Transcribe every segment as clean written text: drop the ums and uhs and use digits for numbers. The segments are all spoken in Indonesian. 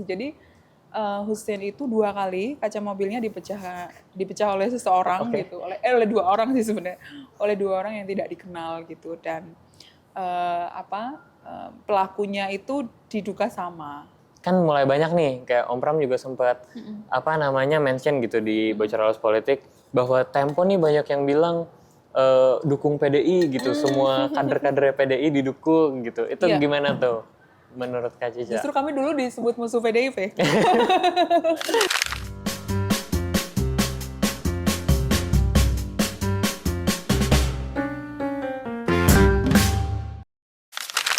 sih. Jadi Hussein itu 2 kali kaca mobilnya dipecah oleh seseorang Oke. gitu, oleh 2 orang sih sebenarnya, oleh 2 orang yang tidak dikenal gitu dan pelakunya itu diduga sama. Kan mulai banyak nih, kayak Om Pram juga sempat mention gitu di Bocoros Politik bahwa Tempo nih banyak yang bilang dukung PDI gitu, semua kader-kader PDI didukung gitu. Itu Iya. gimana tuh menurut Kak Cica? Justru kami dulu disebut musuh PDIP.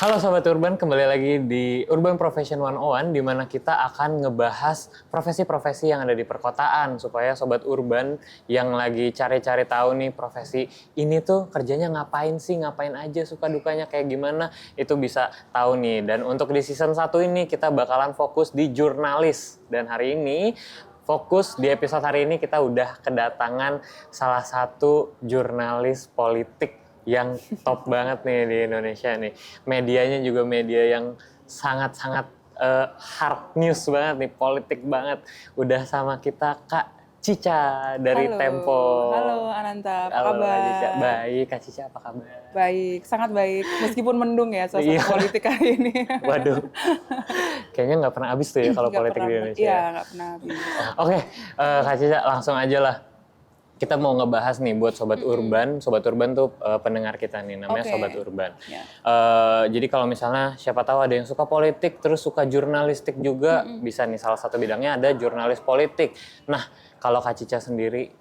Halo Sobat Urban, kembali lagi di Urban Profession 101 di mana kita akan ngebahas profesi-profesi yang ada di perkotaan supaya Sobat Urban yang lagi cari-cari tahu nih profesi ini tuh kerjanya ngapain sih, ngapain aja, suka dukanya kayak gimana, itu bisa tahu nih. Dan untuk di season 1 ini kita bakalan fokus di jurnalis. Dan hari ini fokus di episode hari ini kita udah kedatangan salah satu jurnalis politik yang top banget nih di Indonesia nih. Medianya juga media yang sangat-sangat hard news banget nih, politik banget. Udah sama kita Kak Cica dari Halo, Tempo. halo Ananta, apa Halo Kak Cica, kabar? baik. Kak Cica apa kabar? Baik, sangat baik. Meskipun mendung ya suasana Iya. politik hari ini. Waduh, kayaknya nggak pernah habis tuh ya kalau Nggak politik pernah, di Indonesia. iya Ya. nggak pernah habis. Oke, Kak Cica langsung aja lah. Kita mau ngebahas nih buat Sobat Urban. Sobat Urban tuh pendengar kita nih, namanya Oke. Sobat Urban. Ya. Jadi kalau misalnya siapa tahu ada yang suka politik, terus suka jurnalistik juga, bisa nih salah satu bidangnya ada jurnalis politik. Nah, kalau Kak Cica sendiri,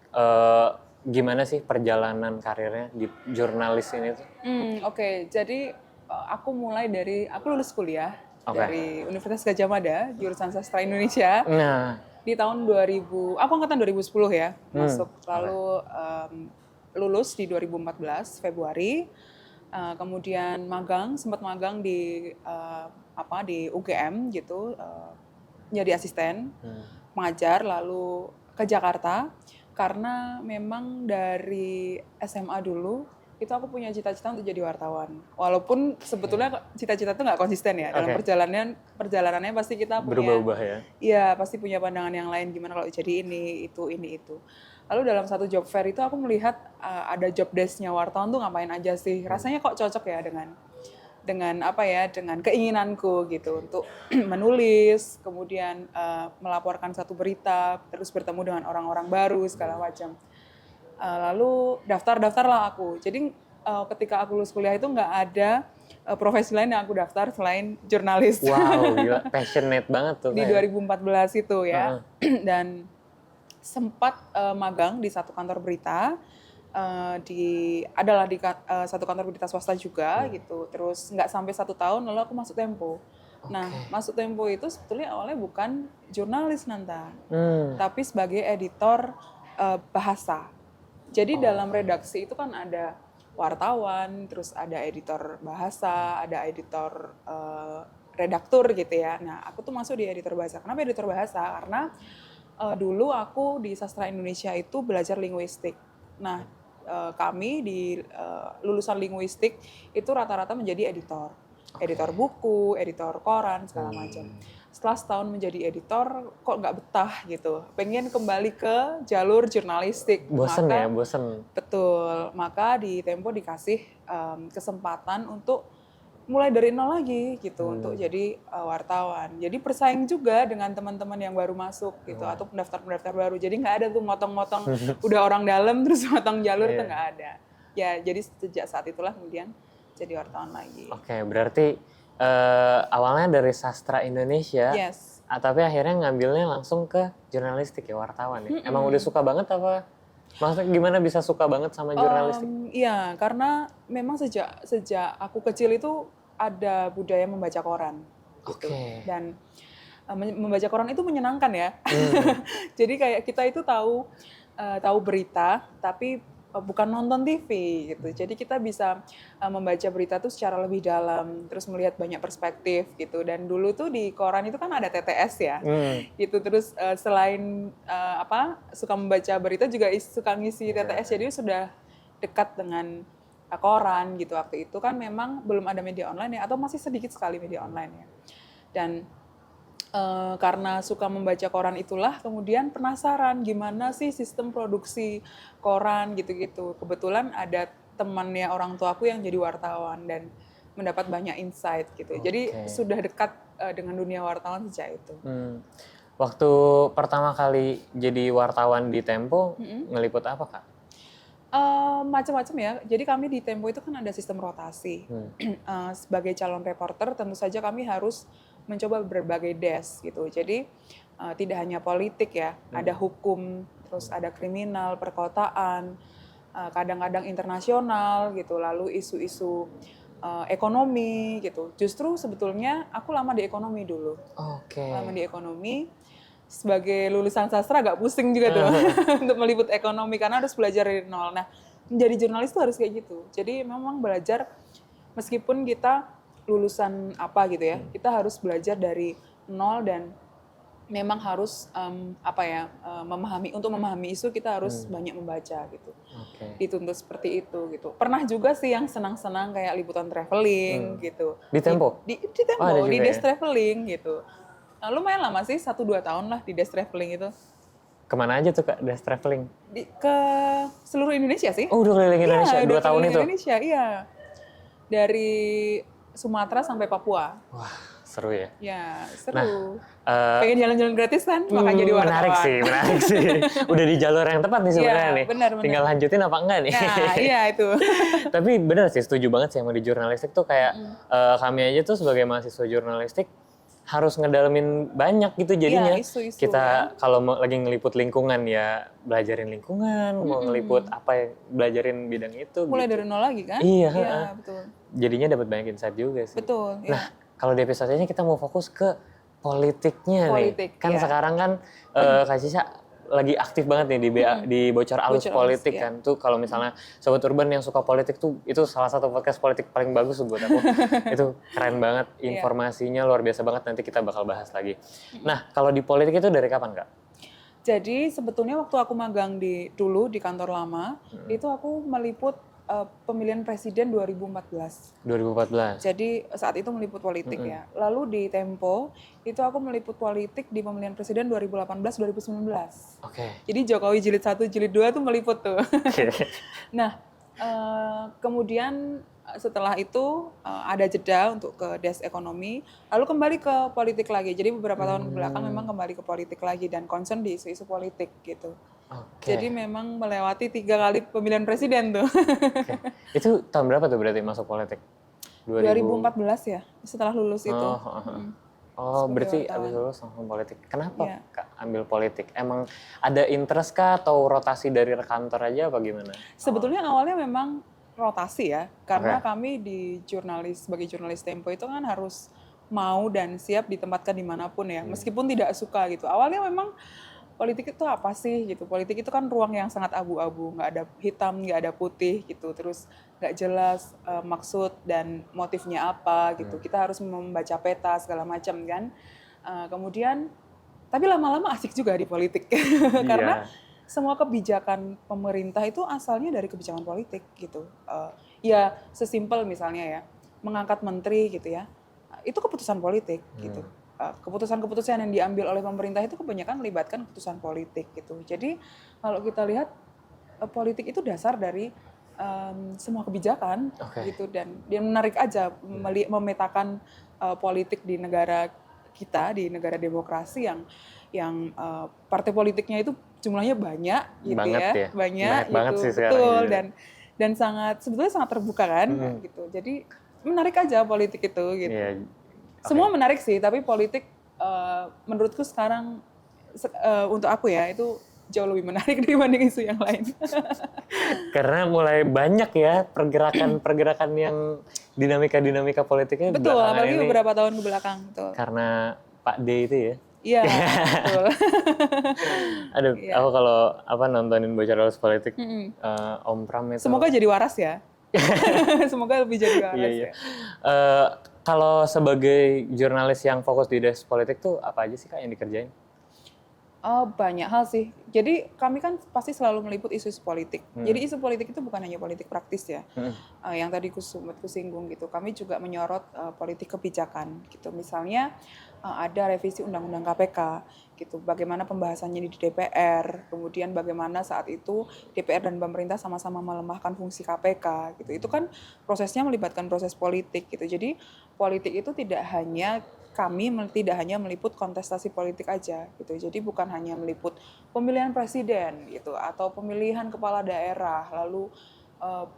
gimana sih perjalanan karirnya di jurnalis ini tuh? Oke. Jadi aku mulai aku lulus kuliah Oke. dari Universitas Gadjah Mada, jurusan Sastra Indonesia. Nah, Di tahun 2000, aku angkatan 2010 ya, masuk. Lalu lulus di 2014 Februari. Kemudian sempat magang di di UGM gitu, jadi asisten, mengajar, lalu ke Jakarta karena memang dari SMA dulu itu aku punya cita-cita untuk jadi wartawan. Walaupun sebetulnya cita-cita itu nggak konsisten ya. Dalam perjalanannya pasti kita punya berubah-ubah ya. Iya, pasti punya pandangan yang lain gimana kalau jadi ini, itu. Lalu dalam satu job fair itu aku melihat ada job desk-nya wartawan tuh ngapain aja sih. Rasanya kok cocok ya dengan keinginanku gitu untuk menulis, kemudian melaporkan satu berita, terus bertemu dengan orang-orang baru segala macam. Lalu daftarlah aku. Jadi ketika aku lulus kuliah itu nggak ada profesi lain yang aku daftar selain jurnalis. Wow, gila, passionate banget tuh. Di 2014 itu ya. Dan sempat magang di satu kantor berita, di satu kantor berita swasta juga gitu. Terus nggak sampai 1 tahun lalu aku masuk Tempo. Nah, masuk Tempo itu sebetulnya awalnya bukan jurnalis Nanta, tapi sebagai editor bahasa. Jadi dalam redaksi itu kan ada wartawan, terus ada editor bahasa, ada editor redaktur gitu ya. Nah, aku tuh masuk di editor bahasa. Kenapa editor bahasa? Karena dulu aku di Sastra Indonesia itu belajar linguistik. Nah, kami di lulusan linguistik itu rata-rata menjadi editor. Editor buku, editor koran, segala macam. Setelah setahun menjadi editor, kok nggak betah gitu. Pengen kembali ke jalur jurnalistik. Bosen. Betul. Maka di Tempo dikasih kesempatan untuk mulai dari nol lagi gitu untuk jadi wartawan. Jadi persaing juga dengan teman-teman yang baru masuk gitu atau pendaftar baru. Jadi nggak ada tuh motong-motong udah orang dalam terus motong jalur tuh nggak ada. Ya jadi sejak saat itulah kemudian jadi wartawan lagi. Oke, berarti awalnya dari sastra Indonesia, Yes. Tapi akhirnya ngambilnya langsung ke jurnalistik ya, wartawan ya. Emang udah suka banget apa? Maksudnya gimana bisa suka banget sama jurnalistik? Iya, karena memang sejak aku kecil itu ada budaya membaca koran. Gitu. Dan membaca koran itu menyenangkan ya. Jadi kayak kita itu tahu berita, tapi bukan nonton TV gitu. Jadi kita bisa membaca berita tuh secara lebih dalam, terus melihat banyak perspektif gitu. Dan dulu tuh di koran itu kan ada TTS ya. Gitu terus selain suka membaca berita juga suka ngisi TTS. Jadi sudah dekat dengan koran gitu. Waktu itu kan memang belum ada media online ya, atau masih sedikit sekali media online ya. Dan Karena suka membaca koran itulah kemudian penasaran gimana sih sistem produksi koran gitu-gitu. Kebetulan ada temannya orang tuaku yang jadi wartawan dan mendapat banyak insight gitu. Jadi Oke. sudah dekat dengan dunia wartawan sejak itu. Waktu pertama kali jadi wartawan di Tempo, ngeliput apa Kak? Macam-macam ya. Jadi kami di Tempo itu kan ada sistem rotasi. Sebagai calon reporter tentu saja kami harus mencoba berbagai desk gitu. Jadi tidak hanya politik ya, ada hukum, terus ada kriminal, perkotaan, kadang-kadang internasional gitu, lalu isu-isu ekonomi gitu. Justru sebetulnya aku lama di ekonomi dulu. Oke. Lama di ekonomi. Sebagai lulusan sastra agak pusing juga tuh untuk meliput ekonomi karena harus belajar dari nol. Nah, menjadi jurnalis tuh harus kayak gitu. Jadi memang belajar meskipun kita lulusan apa gitu ya, kita harus belajar dari nol dan memang harus untuk memahami isu kita harus banyak membaca gitu. Dituntut seperti itu gitu. Pernah juga sih yang senang-senang kayak liputan traveling gitu. Di Tempo? Di Tempo, ada di juga desk ya? traveling gitu. Nah, lumayan lama sih, 1-2 tahun lah di desk traveling itu. Kemana aja tuh Kak, desk traveling? Ke seluruh Indonesia sih. Oh, udah keliling Indonesia, Iya, 2 udah tahun keliling itu? Indonesia, iya. Dari Sumatera sampai Papua. Wah, seru ya. Ya, seru. Nah, pengen jalan-jalan gratis kan, makanya jadi wartawan. menarik sih. Udah di jalur yang tepat nih sebenarnya Iya, nih. benar. Tinggal lanjutin apa enggak nih? Nah, iya itu. Tapi benar sih, setuju banget sih sama di jurnalistik tuh kayak kami aja tuh sebagai mahasiswa jurnalistik harus ngedalamin banyak gitu jadinya. Iya, isu-isu, kita kalau lagi ngeliput lingkungan ya belajarin lingkungan, mau ngeliput apa ya belajarin bidang itu. Mulai gitu. dari nol lagi kan? Iya, betul. Jadinya dapat banyak insight juga sih. Betul, Nah, kalau di episode ini kita mau fokus ke politiknya Politik, nih. Kan iya. sekarang kan Kak Cica lagi aktif banget nih di Bocor Alus Bocor Alus, Politik iya. kan. Tuh kalau misalnya Sobat Urban yang suka politik tuh itu salah satu podcast politik paling bagus tuh buat aku. Itu keren banget, informasinya luar biasa banget, nanti kita bakal bahas lagi. Nah, kalau di politik itu dari kapan Kak? Jadi sebetulnya waktu aku magang dulu di kantor lama, itu aku meliput pemilihan presiden 2014. 2014. Jadi saat itu meliput politik ya. Lalu di Tempo itu aku meliput politik di pemilihan presiden 2018-2019. Oke. Jadi Jokowi jilid 1, jilid 2 tuh meliput tuh. Nah, kemudian setelah itu ada jeda untuk ke desk ekonomi, lalu kembali ke politik lagi. Jadi beberapa tahun kebelakang memang kembali ke politik lagi dan concern di isu-isu politik gitu. Jadi memang melewati 3 kali pemilihan presiden tuh. Itu tahun berapa tuh berarti masuk politik? 2014 ya, setelah lulus itu. Oh, berarti abis lulus langsung politik. Kenapa Kak ambil politik? Emang ada interest kah atau rotasi dari kantor aja apa gimana? Sebetulnya awalnya memang rotasi ya, karena kami sebagai jurnalis Tempo itu kan harus mau dan siap ditempatkan dimanapun ya, meskipun tidak suka gitu. Awalnya memang politik itu apa sih gitu, politik itu kan ruang yang sangat abu-abu, nggak ada hitam, nggak ada putih gitu, terus nggak jelas maksud dan motifnya apa gitu, kita harus membaca peta segala macam kan. Kemudian, tapi lama-lama asik juga di politik, karena semua kebijakan pemerintah itu asalnya dari kebijakan politik gitu. Ya sesimpel misalnya ya, mengangkat menteri gitu ya, itu keputusan politik gitu. Keputusan-keputusan yang diambil oleh pemerintah itu kebanyakan melibatkan keputusan politik gitu. Jadi kalau kita lihat politik itu dasar dari semua kebijakan gitu, dan dia menarik aja memetakan politik di negara kita, di negara demokrasi yang partai politiknya itu jumlahnya banyak gitu ya. Banyak gitu. Banget sih betul dan sebetulnya sangat terbuka kan gitu. Jadi menarik aja politik itu gitu. Semua menarik sih, tapi politik menurutku sekarang untuk aku ya itu jauh lebih menarik dibanding isu yang lain. Karena mulai banyak ya pergerakan-pergerakan yang dinamika politiknya. Betul, apalagi beberapa tahun ke belakang. Betul. Karena Pak D itu ya. Iya, betul. Aduh, aku kalau nontonin Bocor Alus Politik, Om Pram itu. Semoga jadi waras ya. Semoga lebih jadi waras ya. Kalau sebagai jurnalis yang fokus di desk politik tuh apa aja sih Kak yang dikerjain? Banyak hal sih. Jadi kami kan pasti selalu meliput isu-isu politik. Jadi isu politik itu bukan hanya politik praktis ya. Yang tadi ku singgung gitu. Kami juga menyorot politik kebijakan gitu. Misalnya ada revisi Undang-Undang KPK gitu. Bagaimana pembahasannya di DPR, kemudian bagaimana saat itu DPR dan pemerintah sama-sama melemahkan fungsi KPK gitu. Itu kan prosesnya melibatkan proses politik gitu. Jadi politik itu tidak hanya meliput kontestasi politik aja gitu. Jadi bukan hanya meliput pemilihan presiden gitu atau pemilihan kepala daerah, lalu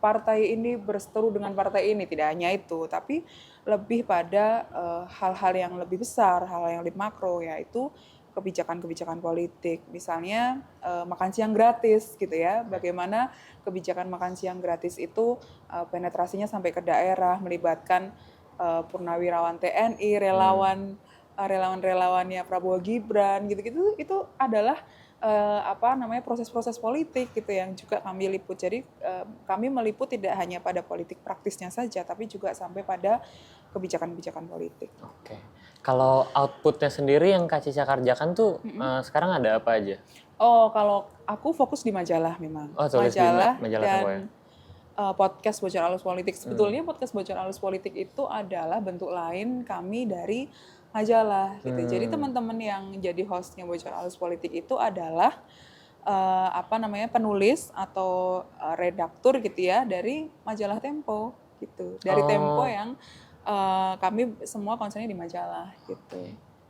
partai ini berseteru dengan partai ini, tidak hanya itu, tapi lebih pada hal-hal yang lebih besar, hal yang lebih makro, yaitu kebijakan-kebijakan politik. Misalnya makan siang gratis gitu ya, bagaimana kebijakan makan siang gratis itu penetrasinya sampai ke daerah, melibatkan purnawirawan TNI, relawan-relawannya Prabowo Gibran gitu-gitu, itu adalah proses-proses politik gitu yang juga kami liput. Jadi kami meliput tidak hanya pada politik praktisnya saja, tapi juga sampai pada kebijakan-kebijakan politik. Oke. Kalau outputnya sendiri yang Kak Cica kerjakan tuh sekarang ada apa aja? Oh, kalau aku fokus di majalah memang. Oh, tulis majalah di majalah dan Tempo ya? Podcast Bocor Halus Politik. Sebetulnya podcast Bocor Halus Politik itu adalah bentuk lain kami dari majalah gitu. Jadi teman-teman yang jadi hostnya Bocor Halus Politik itu adalah penulis atau redaktur gitu ya dari majalah Tempo gitu. Dari Tempo yang kami semua konsennya di majalah gitu.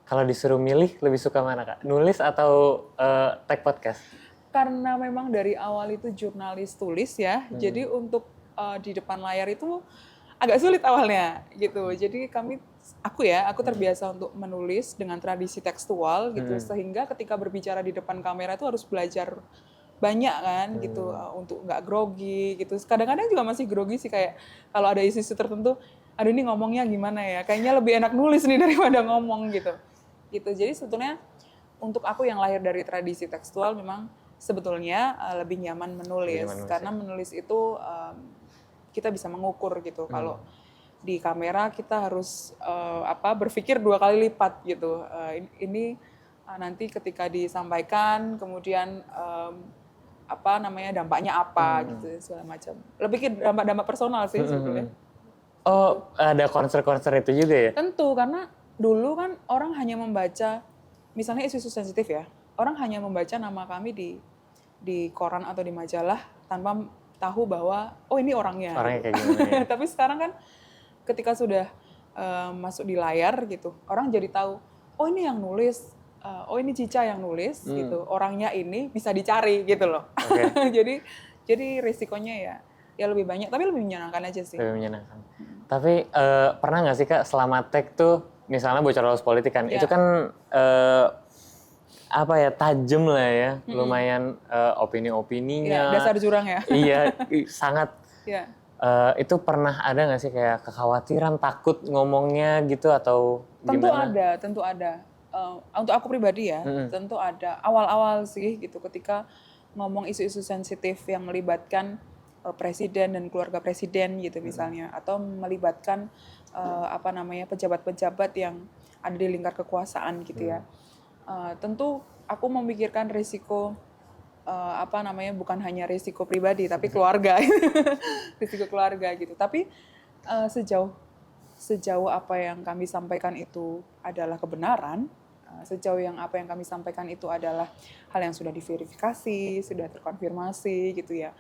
Kalau disuruh milih lebih suka mana Kak? Nulis atau tag podcast? Karena memang dari awal itu jurnalis tulis ya, jadi untuk di depan layar itu agak sulit awalnya gitu. Jadi aku terbiasa untuk menulis dengan tradisi tekstual gitu, sehingga ketika berbicara di depan kamera itu harus belajar banyak kan gitu untuk nggak grogi gitu. Kadang-kadang juga masih grogi sih, kayak kalau ada isu-isu tertentu, aduh ini ngomongnya gimana ya? Kayaknya lebih enak nulis nih daripada ngomong gitu. Gitu. Jadi sebetulnya untuk aku yang lahir dari tradisi tekstual memang sebetulnya lebih nyaman menulis karena menulis itu kita bisa mengukur gitu. Kalau di kamera kita harus berpikir 2 kali lipat gitu. Ini nanti ketika disampaikan kemudian dampaknya apa gitu segala macam. Lebih ke dampak-dampak personal sih sebetulnya. Oh, ada konser-konser itu juga ya? Tentu, karena dulu kan orang hanya membaca misalnya isu-isu sensitif ya. Orang hanya membaca nama kami di koran atau di majalah tanpa tahu bahwa oh ini orangnya. Orangnya kayak gimana ya? Tapi sekarang kan ketika sudah masuk di layar gitu, orang jadi tahu oh ini yang nulis, oh ini Cica yang nulis gitu. Orangnya ini bisa dicari gitu loh. Okay. jadi risikonya ya lebih banyak, tapi lebih menyenangkan aja sih. Lebih menyenangkan. Tapi pernah nggak sih Kak selama tag tuh misalnya Bocor Halus Politik kan, itu kan tajam lah ya, lumayan opini-opininya. Ya, dasar jurang ya. Iya, sangat. Yeah. Itu pernah ada nggak sih kayak kekhawatiran, takut ngomongnya gitu atau gimana? Tentu ada. Untuk aku pribadi ya, tentu ada. Awal-awal sih gitu ketika ngomong isu-isu sensitif yang melibatkan presiden dan keluarga presiden gitu misalnya, atau melibatkan pejabat-pejabat yang ada di lingkar kekuasaan gitu ya. Tentu aku memikirkan risiko bukan hanya risiko pribadi tapi keluarga. Risiko keluarga gitu. Tapi sejauh apa yang kami sampaikan itu adalah kebenaran, sejauh yang apa yang kami sampaikan itu adalah hal yang sudah diverifikasi, sudah terkonfirmasi gitu ya.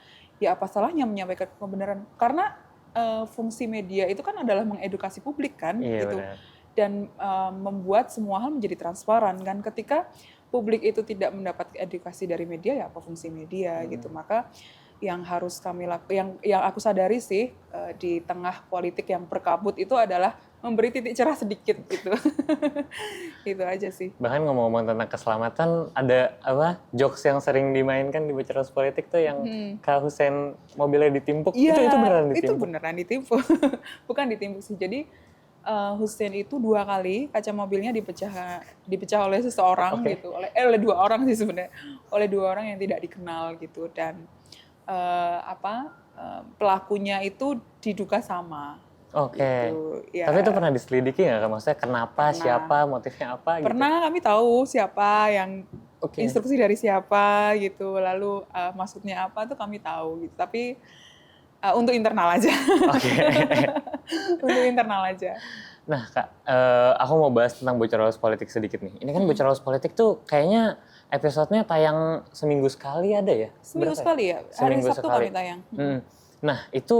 Ya apa salahnya menyampaikan kebenaran? Karena fungsi media itu kan adalah mengedukasi publik kan, gitu. Benar. Dan membuat semua hal menjadi transparan kan. Ketika publik itu tidak mendapat edukasi dari media, ya apa fungsi media gitu. Maka yang harus kami lakukan, yang aku sadari sih di tengah politik yang berkabut itu adalah memberi titik cerah sedikit gitu. Itu aja sih. Bahkan ngomong-ngomong tentang keselamatan, ada jokes yang sering dimainkan di Bocor Halus Politik tuh yang Kak Hussein mobilnya ditimpuk. Ya, itu beneran ditimpuk? Itu beneran ditimpuk. Bukan ditimpuk sih. Jadi Hussein itu 2 kali kaca mobilnya dipecah oleh seseorang gitu. Oleh 2 orang sih sebenarnya. Oleh 2 orang yang tidak dikenal gitu. Dan pelakunya itu diduga sama. Oke. Ya. Tapi itu pernah diselidiki nggak? Maksudnya kenapa, siapa, motifnya apa? Pernah gitu? Kami tahu siapa yang instruksi dari siapa gitu. Lalu maksudnya apa tuh kami tahu gitu. Tapi untuk internal aja. Oke. Untuk internal aja. Nah Kak, aku mau bahas tentang Bocoros Politik sedikit nih. Ini kan Bocoros Politik tuh kayaknya episodenya tayang seminggu sekali ada ya? Seminggu Berapa ya? sekali ya, hari Seminggu Sabtu sekali. kami tayang. Nah itu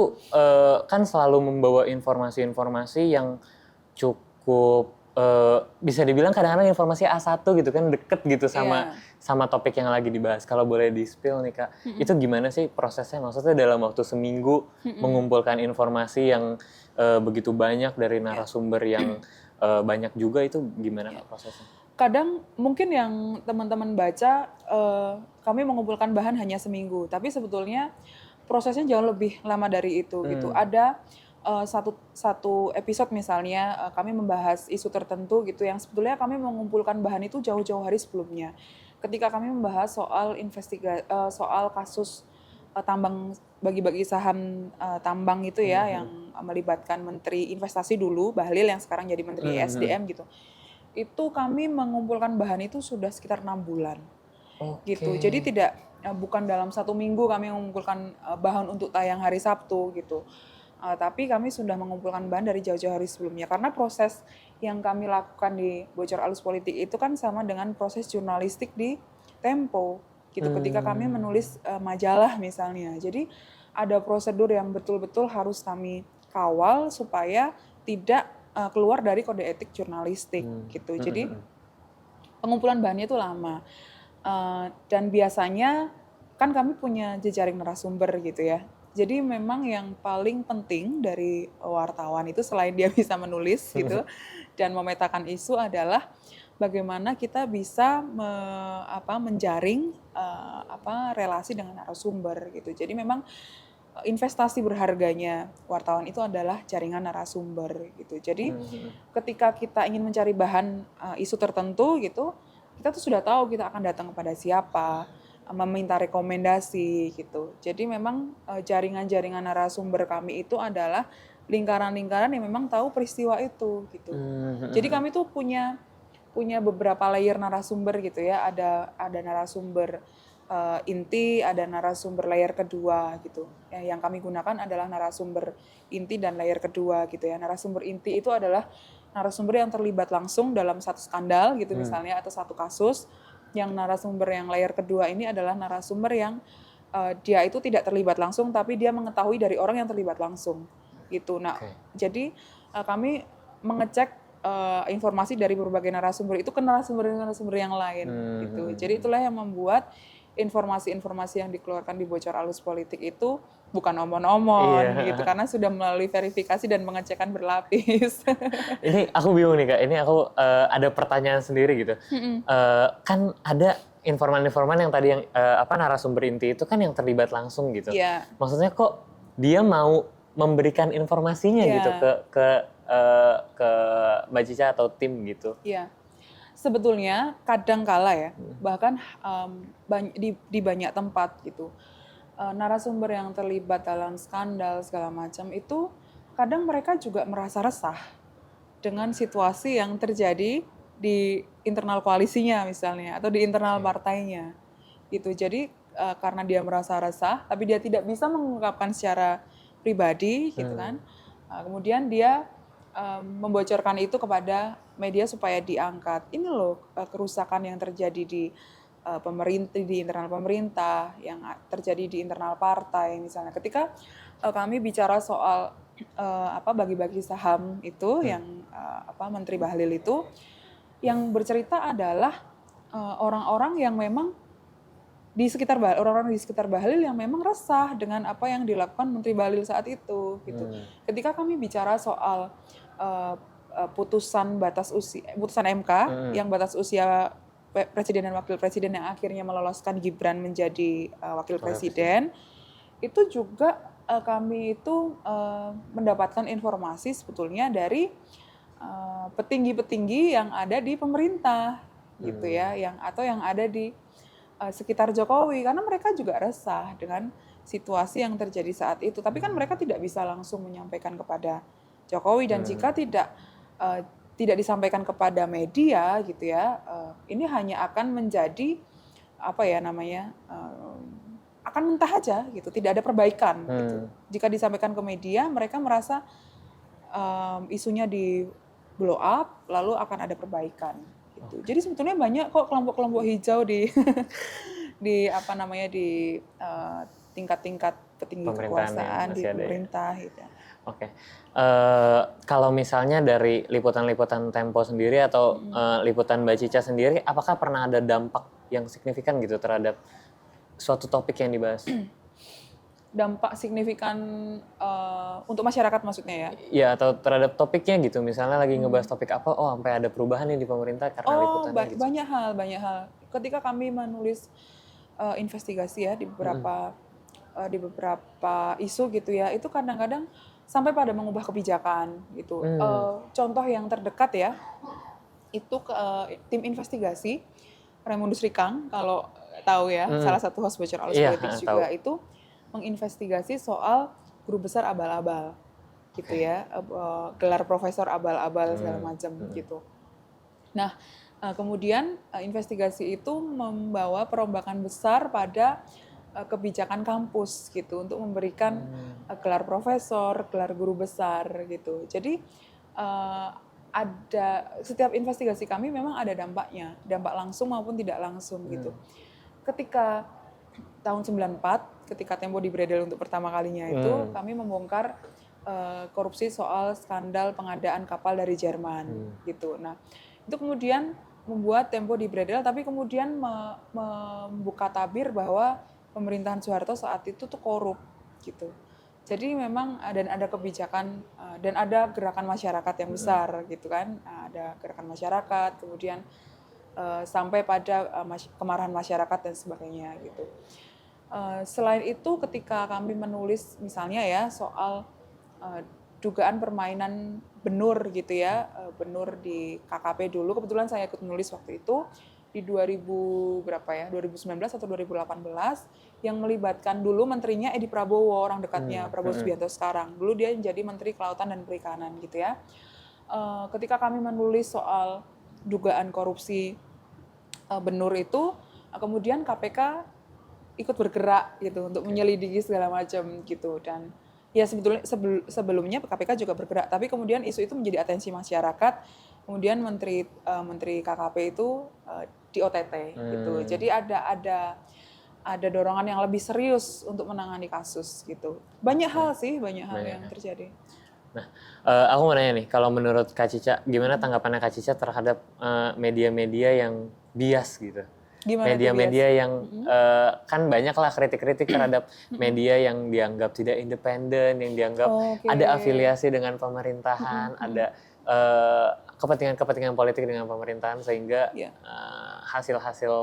kan selalu membawa informasi-informasi yang cukup bisa dibilang kadang-kadang informasi A1 gitu kan, deket gitu Iya. sama topik yang lagi dibahas. Kalau boleh di-spill nih Kak, itu gimana sih prosesnya? Maksudnya dalam waktu seminggu mengumpulkan informasi yang begitu banyak dari narasumber yang banyak juga, itu gimana Kak prosesnya? Kadang mungkin yang teman-teman baca, kami mengumpulkan bahan hanya seminggu, tapi sebetulnya prosesnya jauh lebih lama dari itu gitu. Ada satu episode misalnya kami membahas isu tertentu gitu yang sebetulnya kami mengumpulkan bahan itu jauh-jauh hari sebelumnya. Ketika kami membahas soal soal kasus tambang bagi-bagi saham tambang itu ya yang melibatkan Menteri Investasi dulu, Bahlil yang sekarang jadi Menteri ESDM gitu. Itu kami mengumpulkan bahan itu sudah sekitar 6 bulan. Gitu. Jadi bukan dalam 1 minggu kami mengumpulkan bahan untuk tayang hari Sabtu gitu. Tapi kami sudah mengumpulkan bahan dari jauh-jauh hari sebelumnya. Karena proses yang kami lakukan di Bocor Alus Politik itu kan sama dengan proses jurnalistik di Tempo. Gitu. Ketika kami menulis majalah misalnya. Jadi ada prosedur yang betul-betul harus kami kawal supaya tidak keluar dari kode etik jurnalistik gitu. Jadi pengumpulan bahannya itu lama. Dan biasanya kan kami punya jejaring narasumber gitu ya. Jadi memang yang paling penting dari wartawan itu selain dia bisa menulis gitu dan memetakan isu adalah bagaimana kita bisa menjaring relasi dengan narasumber gitu. Jadi memang investasi berharganya wartawan itu adalah jaringan narasumber gitu. Jadi ketika kita ingin mencari bahan isu tertentu gitu, kita tuh sudah tahu kita akan datang kepada siapa, meminta rekomendasi gitu. Jadi memang jaringan-jaringan narasumber kami itu adalah lingkaran-lingkaran yang memang tahu peristiwa itu gitu. Jadi kami tuh punya beberapa layer narasumber gitu ya. Ada narasumber inti, ada narasumber layer kedua gitu. Yang kami gunakan adalah narasumber inti dan layer kedua gitu ya. Narasumber inti itu adalah narasumber yang terlibat langsung dalam satu skandal gitu misalnya atau satu kasus. Yang narasumber yang layer kedua ini adalah narasumber yang dia itu tidak terlibat langsung tapi dia mengetahui dari orang yang terlibat langsung gitu. Nah, jadi kami mengecek informasi dari berbagai narasumber itu ke narasumber yang lain gitu. Jadi itulah yang membuat informasi-informasi yang dikeluarkan di Bocor Alus Politik itu bukan omon-omon gitu karena sudah melalui verifikasi dan pengecekan berlapis. Ini aku bingung nih Kak, ini aku ada pertanyaan sendiri gitu. Kan ada informan-informan yang tadi yang narasumber inti itu kan yang terlibat langsung gitu. Iya. Maksudnya kok dia mau memberikan informasinya gitu ke Mbak Cica atau tim gitu. Iya. Sebetulnya kadang kala ya, bahkan di banyak tempat gitu, narasumber yang terlibat dalam skandal segala macam itu kadang mereka juga merasa resah dengan situasi yang terjadi di internal koalisinya misalnya atau di internal partainya gitu. Jadi karena dia merasa resah tapi dia tidak bisa mengungkapkan secara pribadi gitu kan, kemudian dia membocorkan itu kepada media supaya diangkat. Ini loh kerusakan yang terjadi di pemerintah, di internal pemerintah, yang terjadi di internal partai misalnya. Ketika kami bicara soal bagi-bagi saham itu yang Menteri Bahlil itu, yang bercerita adalah orang-orang yang memang orang-orang di sekitar Bahlil yang memang resah dengan apa yang dilakukan Menteri Bahlil saat itu gitu. Ketika kami bicara soal putusan MK yang batas usia presiden dan wakil presiden yang akhirnya meloloskan Gibran menjadi wakil presiden, itu juga kami itu mendapatkan informasi sebetulnya dari petinggi-petinggi yang ada di pemerintah gitu ya, yang ada di sekitar Jokowi, karena mereka juga resah dengan situasi yang terjadi saat itu. Tapi kan mereka tidak bisa langsung menyampaikan kepada Jokowi, dan jika tidak disampaikan kepada media gitu ya, ini hanya akan menjadi akan mentah aja gitu, tidak ada perbaikan gitu. Jika disampaikan ke media, mereka merasa isunya blow up, lalu akan ada perbaikan. Gitu. Jadi sebetulnya banyak kok kelompok-kelompok hijau di di apa namanya di tingkat-tingkat petinggi Pemerintahan ya, kekuasaan di masih ada ya. pemerintah gitu. Oke. Kalau misalnya dari liputan-liputan Tempo sendiri atau liputan Mbak Cica sendiri, apakah pernah ada dampak yang signifikan gitu terhadap suatu topik yang dibahas? Dampak signifikan untuk masyarakat maksudnya ya? Ya, atau terhadap topiknya gitu. Misalnya lagi ngebahas topik apa, oh sampai ada perubahan nih di pemerintah karena liputannya gitu. Banyak hal. Ketika kami menulis investigasi ya di beberapa isu gitu ya, itu kadang-kadang sampai pada mengubah kebijakan gitu. Contoh yang terdekat ya, itu tim investigasi Raimundus Rikang, kalau tahu ya, salah satu host Bocor Alus Politics juga, itu menginvestigasi soal guru besar abal-abal gitu ya, gelar profesor abal-abal segala macam gitu. Nah, kemudian investigasi itu membawa perombakan besar pada kebijakan kampus gitu untuk memberikan gelar profesor, gelar guru besar gitu. Jadi ada setiap investigasi kami memang ada dampaknya, dampak langsung maupun tidak langsung gitu. Ketika tahun 94, ketika Tempo dibredel untuk pertama kalinya itu, kami membongkar korupsi soal skandal pengadaan kapal dari Jerman gitu. Nah, itu kemudian membuat Tempo dibredel, tapi kemudian membuka tabir bahwa pemerintahan Soeharto saat itu tuh korup gitu. Jadi memang ada kebijakan dan ada gerakan masyarakat yang besar gitu kan, ada gerakan masyarakat, kemudian sampai pada kemarahan masyarakat dan sebagainya gitu. Selain itu ketika kami menulis misalnya ya soal dugaan permainan benur gitu ya, benur di KKP dulu, kebetulan saya ikut menulis waktu itu di 2019 atau 2018 yang melibatkan dulu menterinya Edi Prabowo, orang dekatnya Prabowo Subianto sekarang. Dulu dia menjadi Menteri Kelautan dan Perikanan gitu ya. Ketika kami menulis soal dugaan korupsi benur itu, kemudian KPK ikut bergerak gitu untuk menyelidiki segala macam gitu. Dan ya sebelumnya KPK juga bergerak, tapi kemudian isu itu menjadi atensi masyarakat. Kemudian menteri KKP itu di OTT gitu. Jadi ada dorongan yang lebih serius untuk menangani kasus gitu. Banyak hal yang terjadi. Nah, aku mau nanya nih, kalau menurut Kak Cica, gimana tanggapannya Kak Cica terhadap media-media yang bias gitu? Media-media yang kan banyak lah kritik-kritik terhadap media yang dianggap tidak independen, yang dianggap ada afiliasi dengan pemerintahan, ada kepentingan-kepentingan politik dengan pemerintahan, sehingga hasil-hasil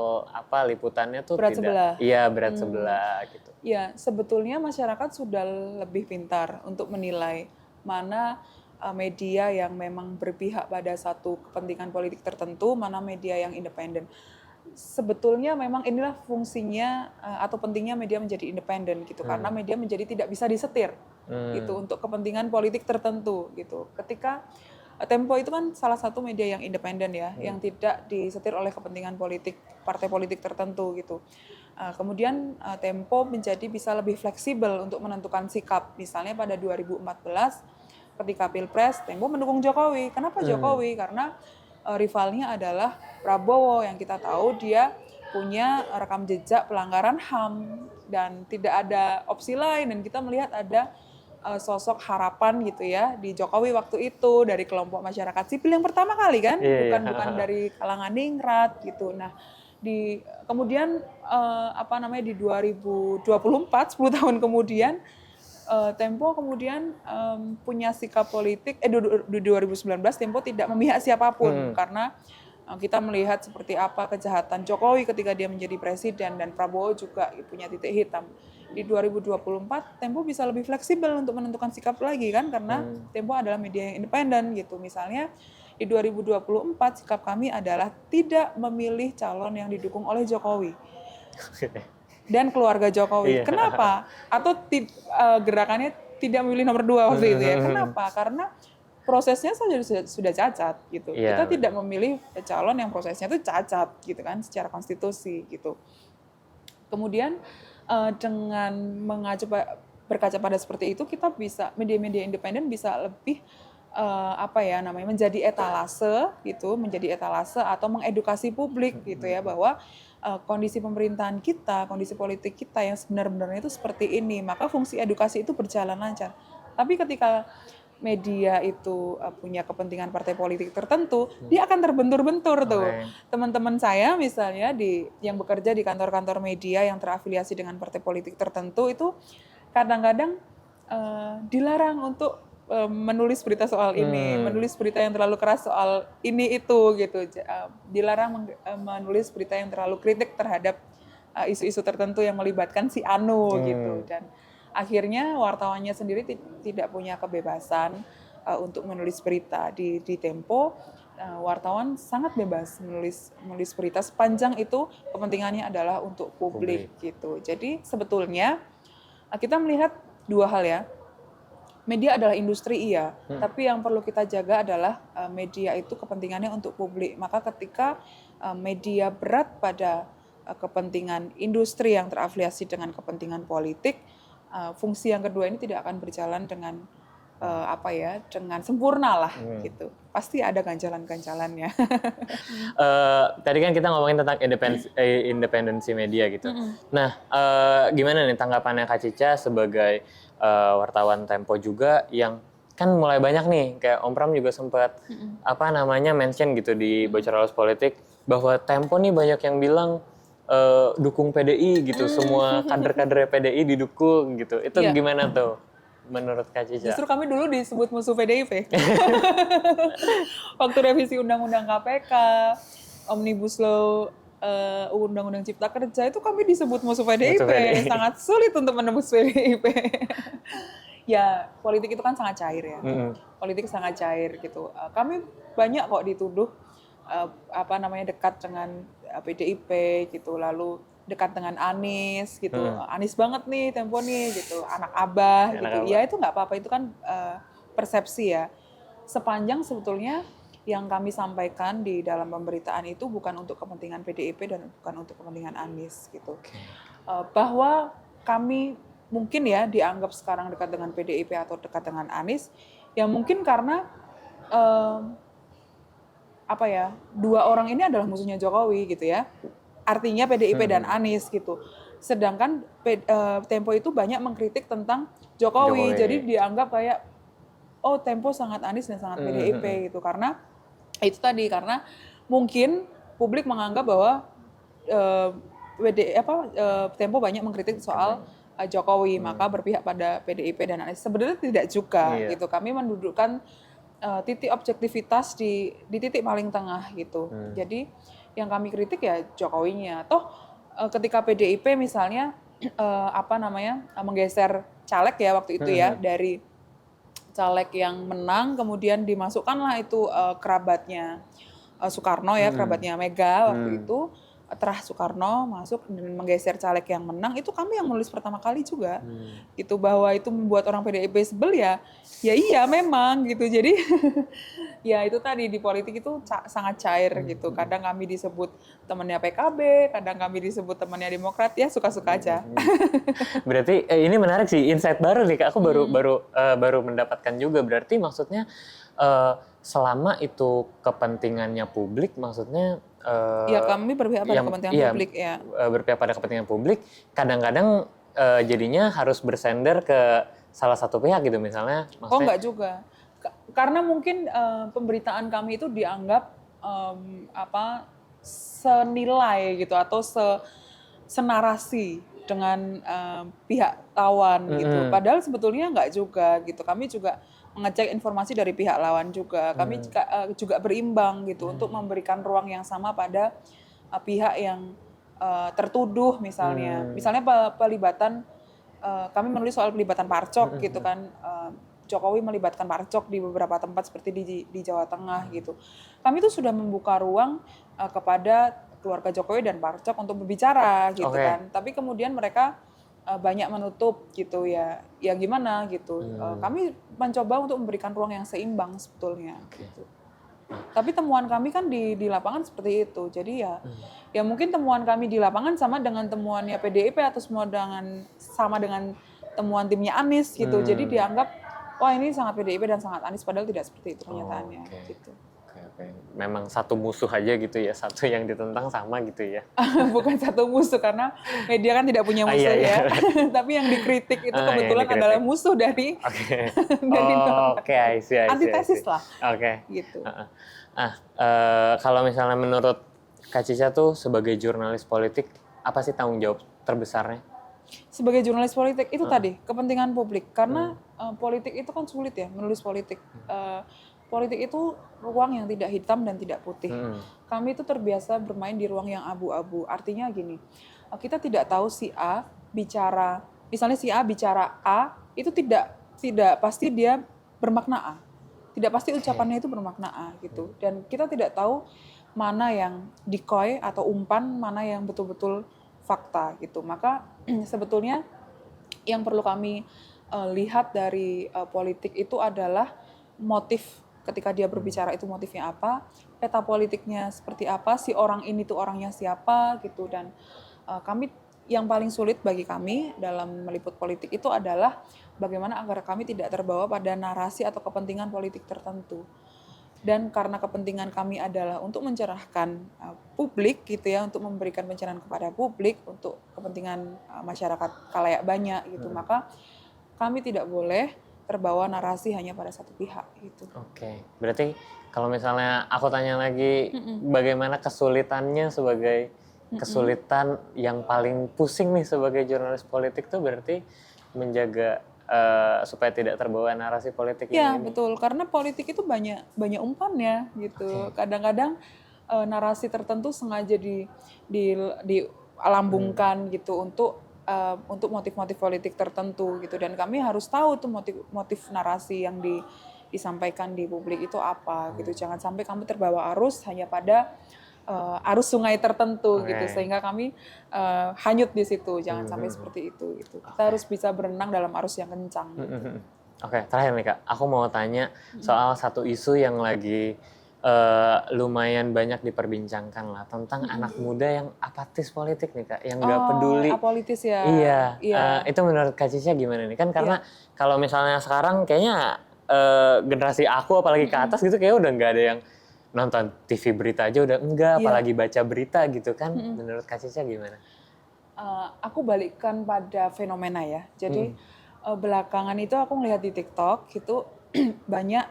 liputannya tuh berat sebelah. Iya, berat sebelah gitu. Ya, sebetulnya masyarakat sudah lebih pintar untuk menilai mana media yang memang berpihak pada satu kepentingan politik tertentu, mana media yang independen. Sebetulnya memang inilah fungsinya atau pentingnya media menjadi independen gitu, karena media menjadi tidak bisa disetir gitu untuk kepentingan politik tertentu gitu. Ketika Tempo itu kan salah satu media yang independen ya, yang tidak disetir oleh kepentingan politik partai politik tertentu gitu. Kemudian Tempo menjadi bisa lebih fleksibel untuk menentukan sikap. Misalnya pada 2014 ketika Pilpres, Tempo mendukung Jokowi. Kenapa Jokowi? Karena rivalnya adalah Prabowo yang kita tahu dia punya rekam jejak pelanggaran HAM dan tidak ada opsi lain, dan kita melihat ada sosok harapan gitu ya di Jokowi waktu itu dari kelompok masyarakat sipil yang pertama kali kan, bukan dari kalangan ningrat gitu. Nah, kemudian di 2024 10 tahun kemudian Tempo kemudian punya sikap politik di 2019 Tempo tidak memihak siapapun karena kita melihat seperti apa kejahatan Jokowi ketika dia menjadi presiden, dan Prabowo juga punya titik hitam. Di 2024 Tempo bisa lebih fleksibel untuk menentukan sikap lagi kan, karena Tempo adalah media yang independen gitu. Misalnya di 2024 sikap kami adalah tidak memilih calon yang didukung oleh Jokowi dan keluarga Jokowi. Kenapa? Atau gerakannya tidak memilih nomor 2 waktu itu ya. Kenapa? Karena prosesnya sudah cacat gitu. Kita tidak memilih calon yang prosesnya itu cacat gitu kan secara konstitusi gitu. Kemudian dengan berkaca pada seperti itu, kita bisa, media-media independen bisa lebih apa ya namanya, menjadi etalase gitu, menjadi etalase atau mengedukasi publik gitu ya, bahwa kondisi pemerintahan kita, kondisi politik kita yang sebenar-benarnya itu seperti ini, maka fungsi edukasi itu berjalan lancar. Tapi ketika media itu punya kepentingan partai politik tertentu, dia akan terbentur-bentur tuh. Teman-teman saya misalnya yang bekerja di kantor-kantor media yang terafiliasi dengan partai politik tertentu itu kadang-kadang dilarang untuk menulis berita soal ini, menulis berita yang terlalu keras soal ini itu gitu. Dilarang menulis berita yang terlalu kritik terhadap isu-isu tertentu yang melibatkan si Anu gitu. Dan akhirnya wartawannya sendiri tidak punya kebebasan untuk menulis berita di Tempo. Wartawan sangat bebas menulis berita sepanjang itu kepentingannya adalah untuk publik gitu. Jadi sebetulnya kita melihat dua hal ya. Media adalah industri iya, tapi yang perlu kita jaga adalah media itu kepentingannya untuk publik. Maka ketika media berat pada kepentingan industri yang terafiliasi dengan kepentingan politik, fungsi yang kedua ini tidak akan berjalan dengan dengan sempurna lah gitu. Pasti ada ganjalan-ganjalannya. Tadi kan kita ngomongin tentang independensi media gitu. Nah, gimana nih tanggapannya Kak Cica sebagai wartawan Tempo juga yang kan mulai banyak nih, kayak Om Pram juga sempat mention gitu di Bocoralos Politik bahwa Tempo nih banyak yang bilang dukung PDI gitu, semua kader-kader PDI didukung gitu. Itu gimana tuh menurut Kak Cica? Justru kami dulu disebut musuh PDIP. Waktu revisi Undang-Undang KPK, Omnibus Law, Undang-Undang Cipta Kerja itu kami disebut musuh PDIP. Sangat sulit untuk menembus PDIP. Ya, politik itu kan sangat cair ya. Politik sangat cair gitu. Kami banyak kok dituduh dekat dengan PDIP gitu, lalu dekat dengan Anies gitu. Anies banget nih Tempo nih gitu, anak abah gitu. Ya itu nggak apa-apa, itu kan persepsi ya. Sepanjang sebetulnya yang kami sampaikan di dalam pemberitaan itu bukan untuk kepentingan PDIP dan bukan untuk kepentingan Anies gitu. Bahwa kami mungkin ya dianggap sekarang dekat dengan PDIP atau dekat dengan Anies, ya mungkin karena dua orang ini adalah musuhnya Jokowi gitu ya. Artinya PDIP dan Anies gitu. Sedangkan Tempo itu banyak mengkritik tentang Jokowi. Jadi dianggap kayak Tempo sangat Anies dan sangat PDIP gitu. Karena itu tadi, karena mungkin publik menganggap bahwa Tempo banyak mengkritik soal Jokowi, maka berpihak pada PDIP dan Anies. Sebenarnya tidak juga gitu. Kami mendudukkan titik objektivitas di titik paling tengah gitu. Jadi yang kami kritik ya Jokowinya. Toh ketika PDIP misalnya menggeser caleg ya waktu itu ya, dari caleg yang menang kemudian dimasukkanlah itu kerabatnya Soekarno ya, kerabatnya Mega waktu itu. Terah Soekarno masuk dan menggeser caleg yang menang, itu kami yang menulis pertama kali juga gitu, bahwa itu membuat orang PDIP sebel ya iya memang gitu. Jadi ya itu tadi, di politik itu sangat cair gitu. Kadang kami disebut temannya PKB, kadang kami disebut temannya Demokrat, ya suka-suka aja. Berarti ini menarik sih, insight baru nih Kak. Aku baru mendapatkan juga. Berarti maksudnya selama itu kepentingannya publik, maksudnya ya kami berpihak pada kepentingan publik ya. Berpihak pada kepentingan publik, kadang-kadang jadinya harus bersender ke salah satu pihak gitu misalnya. Enggak juga. Karena mungkin pemberitaan kami itu dianggap senilai gitu atau senarasi dengan pihak lawan gitu. Padahal sebetulnya enggak juga gitu. Kami juga mengecek informasi dari pihak lawan juga. Kami juga berimbang gitu untuk memberikan ruang yang sama pada pihak yang tertuduh misalnya. Misalnya pelibatan, kami menulis soal pelibatan Parcok gitu kan. Jokowi melibatkan Parcok di beberapa tempat seperti di Jawa Tengah gitu. Kami tuh sudah membuka ruang kepada keluarga Jokowi dan Parcok untuk berbicara gitu kan. Tapi kemudian mereka banyak menutup gitu ya gimana gitu. Kami mencoba untuk memberikan ruang yang seimbang sebetulnya gitu. Tapi temuan kami kan di lapangan seperti itu. Jadi ya mungkin temuan kami di lapangan sama dengan temuannya PDIP atau sama dengan temuan timnya Anies gitu. Jadi dianggap wah ini sangat PDIP dan sangat Anies, padahal tidak seperti itu kenyataannya. Oke. Gitu. Oke. Memang satu musuh aja gitu ya, satu yang ditentang sama gitu ya. Bukan satu musuh, karena media kan tidak punya musuh Iya. ya. Tapi yang dikritik itu Yang kebetulan dikritik. adalah musuh dari Oke. dari Oke, I see. antitesis lah. Oke. Gitu. Kalau misalnya menurut Kak Cica tuh sebagai jurnalis politik, apa sih tanggung jawab terbesarnya? Sebagai jurnalis politik itu tadi kepentingan publik, karena politik itu kan sulit ya, menulis politik. Politik itu ruang yang tidak hitam dan tidak putih. Kami itu terbiasa bermain di ruang yang abu-abu. Artinya gini, kita tidak tahu si A bicara, misalnya si A bicara A, itu tidak pasti dia bermakna A. Tidak pasti ucapannya itu bermakna A gitu. Dan kita tidak tahu mana yang decoy atau umpan, mana yang betul-betul fakta gitu. Maka sebetulnya yang perlu kami lihat dari politik itu adalah motif ketika dia berbicara itu motifnya apa, peta politiknya seperti apa, si orang ini tuh orangnya siapa gitu. Dan kami yang paling sulit bagi kami dalam meliput politik itu adalah bagaimana agar kami tidak terbawa pada narasi atau kepentingan politik tertentu. Dan karena kepentingan kami adalah untuk mencerahkan publik gitu ya, untuk memberikan pencerahan kepada publik, untuk kepentingan masyarakat khalayak banyak gitu, maka kami tidak boleh terbawa narasi hanya pada satu pihak gitu. Oke, berarti kalau misalnya aku tanya lagi, bagaimana kesulitannya sebagai kesulitan yang paling pusing nih sebagai jurnalis politik tuh berarti menjaga supaya tidak terbawa narasi politik Ya ini. betul, karena politik itu banyak umpannya gitu. Kadang-kadang narasi tertentu sengaja dilambungkan gitu untuk motif-motif politik tertentu gitu. Dan kami harus tahu tuh motif narasi yang disampaikan di publik itu apa gitu. Jangan sampai kamu terbawa arus hanya pada arus sungai tertentu gitu, sehingga kami hanyut di situ. Jangan sampai seperti itu gitu. Kita harus bisa berenang dalam arus yang kencang gitu. Oke, terakhir nih Kak, aku mau tanya soal satu isu yang lagi lumayan banyak diperbincangkan lah, tentang anak muda yang apatis politik nih Kak, yang nggak peduli. Apolitis ya. Iya. Itu menurut Kak Cica gimana nih? Kan karena kalau misalnya sekarang kayaknya generasi aku apalagi ke atas gitu kayak udah nggak ada yang nonton TV berita aja udah enggak, apalagi baca berita gitu kan. Menurut Kak Cica gimana? Aku balikkan pada fenomena ya. Jadi belakangan itu aku ngelihat di TikTok gitu banyak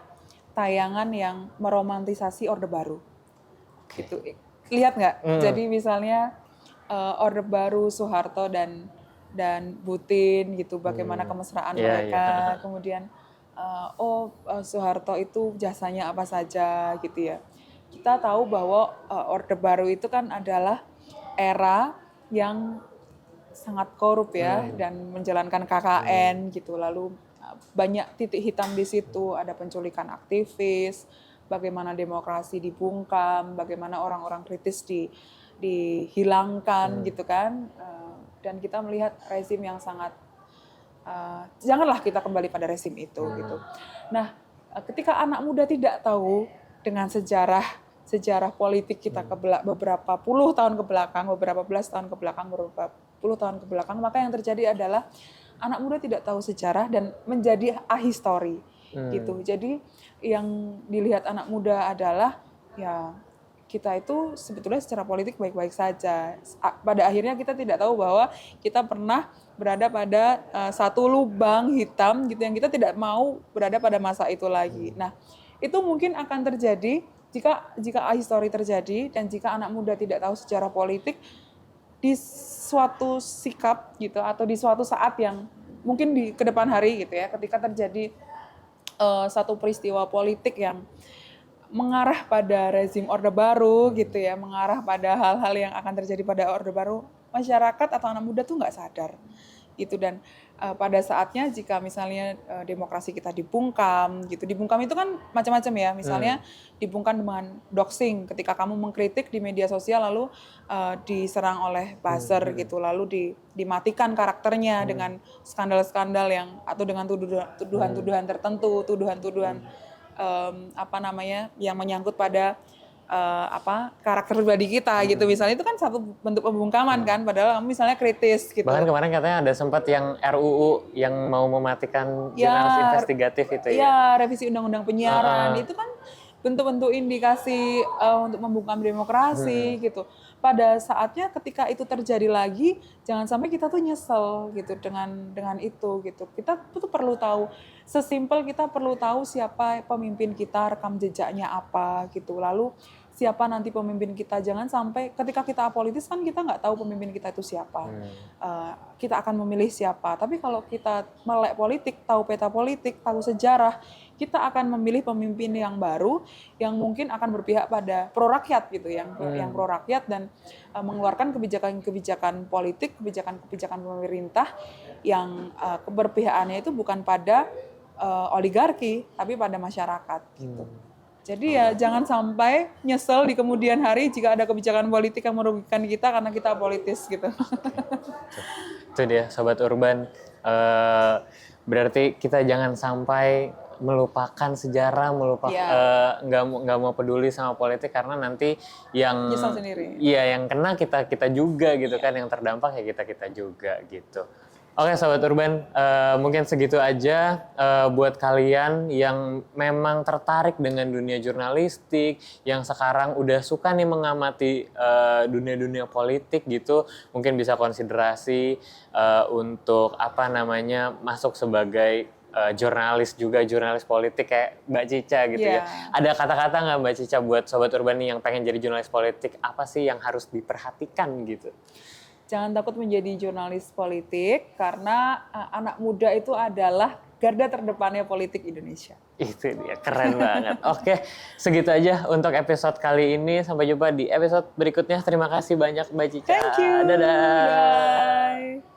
tayangan yang meromantisasi Orde Baru. Gitu. Lihat nggak? Jadi misalnya Orde Baru Soeharto dan Butin gitu, bagaimana kemesraan mereka. Kemudian Soeharto itu jasanya apa saja gitu ya. Kita tahu bahwa Orde Baru itu kan adalah era yang sangat korup ya, dan menjalankan KKN gitu. Lalu banyak titik hitam di situ, ada penculikan aktivis, bagaimana demokrasi dibungkam, bagaimana orang-orang kritis dihilangkan gitu kan. Dan kita melihat rezim yang sangat janganlah kita kembali pada rezim itu gitu. Nah, ketika anak muda tidak tahu dengan sejarah politik kita beberapa puluh tahun ke belakang, beberapa belas tahun ke belakang, beberapa puluh tahun ke belakang, maka yang terjadi adalah anak muda tidak tahu sejarah dan menjadi ahistori gitu. Jadi yang dilihat anak muda adalah ya kita itu sebetulnya secara politik baik-baik saja. Pada akhirnya kita tidak tahu bahwa kita pernah berada pada satu lubang hitam gitu yang kita tidak mau berada pada masa itu lagi. Nah, itu mungkin akan terjadi jika ahistori terjadi dan jika anak muda tidak tahu sejarah politik di suatu sikap gitu atau di suatu saat yang mungkin di kedepan hari gitu ya, ketika terjadi satu peristiwa politik yang mengarah pada rezim Orde Baru gitu ya, mengarah pada hal-hal yang akan terjadi pada Orde Baru, masyarakat atau anak muda tuh nggak sadar gitu. Dan pada saatnya jika misalnya demokrasi kita dibungkam gitu, dibungkam itu kan macam-macam ya, misalnya dibungkam dengan doxing, ketika kamu mengkritik di media sosial lalu diserang oleh buzzer gitu, lalu dimatikan karakternya dengan skandal-skandal yang atau dengan tuduhan-tuduhan tertentu, tuduhan-tuduhan yang menyangkut pada karakter pribadi kita gitu. Misalnya itu kan satu bentuk pembungkaman kan, padahal kamu misalnya kritis gitu. Bahkan kemarin katanya ada sempat yang RUU yang mau mematikan jurnalis investigatif itu ya. Iya, revisi undang-undang penyiaran itu kan bentuk-bentuk indikasi untuk membungkam demokrasi gitu. Pada saatnya ketika itu terjadi lagi, jangan sampai kita tuh nyesel gitu dengan itu gitu. Kita tuh perlu tahu, sesimpel kita perlu tahu siapa pemimpin kita, rekam jejaknya apa gitu. Lalu siapa nanti pemimpin kita. Jangan sampai ketika kita apolitis kan kita nggak tahu pemimpin kita itu siapa. Kita akan memilih siapa. Tapi kalau kita melek politik, tahu peta politik, tahu sejarah, kita akan memilih pemimpin yang baru yang mungkin akan berpihak pada pro rakyat gitu, yang pro rakyat dan mengeluarkan kebijakan-kebijakan politik, kebijakan-kebijakan pemerintah yang keberpihakannya itu bukan pada oligarki tapi pada masyarakat gitu. Jadi ya jangan sampai nyesel di kemudian hari jika ada kebijakan politik yang merugikan kita karena kita politis gitu. Itu dia Sobat Urban. Berarti kita jangan sampai melupakan sejarah, nggak mau peduli sama politik karena nanti yang nyesel sendiri. Iya, yang kena kita juga gitu kan, yang terdampak ya kita juga gitu. Oke Sobat Urban, mungkin segitu aja buat kalian yang memang tertarik dengan dunia jurnalistik, yang sekarang udah suka nih mengamati dunia-dunia politik gitu, mungkin bisa konsiderasi untuk masuk sebagai jurnalis politik kayak Mbak Cica gitu ya. Ada kata-kata nggak Mbak Cica buat Sobat Urban nih yang pengen jadi jurnalis politik, apa sih yang harus diperhatikan gitu? Jangan takut menjadi jurnalis politik karena anak muda itu adalah garda terdepannya politik Indonesia. Itu dia, keren banget. Oke, segitu aja untuk episode kali ini. Sampai jumpa di episode berikutnya. Terima kasih banyak Mbak Cica. Thank you. Dadah. Bye.